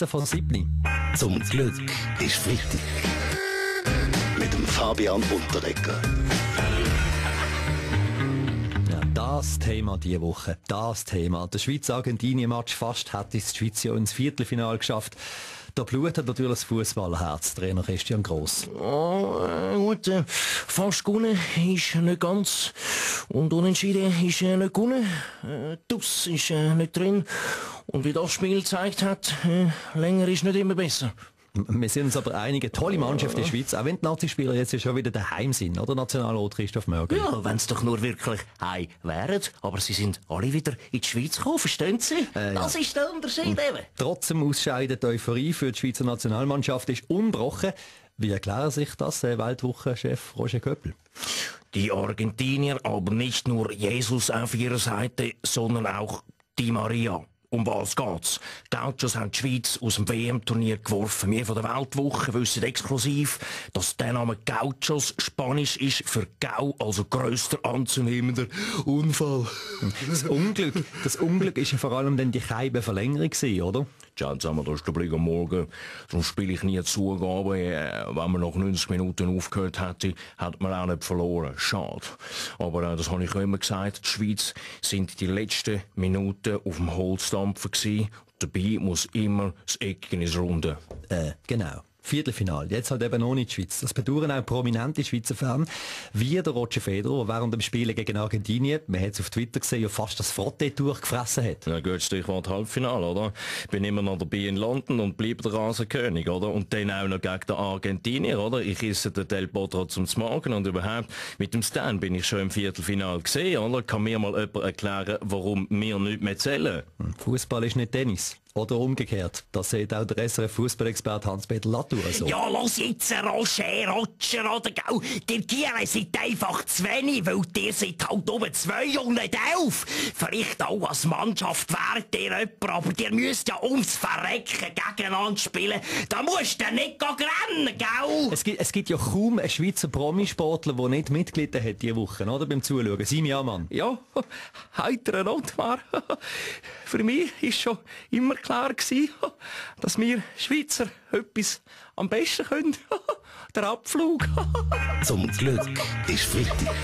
Schweizer von 7. Zum Glück ist Freitag. Mit dem Fabian Unterreger. Ja, das Thema diese Woche. Das Thema. Der Schweiz-Argentinien-Match, fast hat die Schweiz ja ins Viertelfinale geschafft. Da blutet natürlich das Fußballherz, Trainer Christian Gross. Gut, fast gewonnen ist nicht ganz. Und unentschieden ist nicht gewonnen. Dus ist nicht drin. Und wie das Spiel gezeigt hat, länger ist nicht immer besser. Wir sind uns aber einige tolle Mannschaft in der Schweiz, auch wenn die Nazi-Spieler jetzt schon wieder daheim sind, oder Nationalrat Christoph Mörgel? Ja, wenn es doch nur wirklich heim wären. Aber sie sind alle wieder in die Schweiz gekommen, verstehen Sie? Das ist der Unterschied eben. Trotz dem Ausscheiden die Euphorie für die Schweizer Nationalmannschaft ist ungebrochen. Wie erklärt sich das, Weltwochenchef Roger Köppel? Die Argentinier, aber nicht nur Jesus auf ihrer Seite, sondern auch die Maria. Um was geht's? Gauchos haben die Schweiz aus dem WM-Turnier geworfen. Wir von der Weltwoche wissen exklusiv, dass der Name Gauchos Spanisch ist für Gau, also grösster anzunehmender Unfall. Das Unglück ist ja vor allem dann die Scheibenverlängerung gewesen, oder? Tja, jetzt haben wir das Blick am Morgen. Sonst spiele ich nie Zugabe. Wenn man nach 90 Minuten aufgehört hätte, hat man auch nicht verloren. Schade. Aber das habe ich immer gesagt. Die Schweiz sind die letzten Minuten auf dem Holzdampfer gewesen. Dabei muss immer das Eck ins Runde. Genau. Viertelfinale. Jetzt halt eben noch nicht die Schweiz. Das bedauern auch prominente Schweizer Fans, wie der Roger Federer, der während dem Spielen gegen Argentinien, man hat es auf Twitter gesehen, ja fast das Frotté durchgefressen hat. Ja gut, Stichwort Halbfinale, oder? Bin immer noch dabei in London und bleib der Rasenkönig, oder? Und dann auch noch gegen den Argentinier, oder? Ich esse den Del Potro zum Morgen und überhaupt, mit dem Stan bin ich schon im Viertelfinale gesehen, oder? Kann mir mal jemand erklären, warum wir nicht mehr zählen? Fußball ist nicht Tennis. Oder umgekehrt. Das sieht auch der SRF-Fußballexperte Hans-Peter Latour so. Ja, los jetzt, Roger, oder gell? Die Giere seid einfach zu wenig, weil ihr seid halt oben 2 und nicht 11. Vielleicht auch als Mannschaft wärt ihr jemand, aber ihr müsst ja ums Verrecken gegeneinander spielen. Da musst du nicht rennen, gell? Es gibt ja kaum einen Schweizer Promisportler, der nicht mitgelitten hat diese Woche, oder? Beim Zuschauen. Simi Amann. Ja, heiterer Notmar. Für mich ist schon immer klar gewesen, dass wir Schweizer etwas am besten können. Der Abflug. Zum Glück ist Freitag.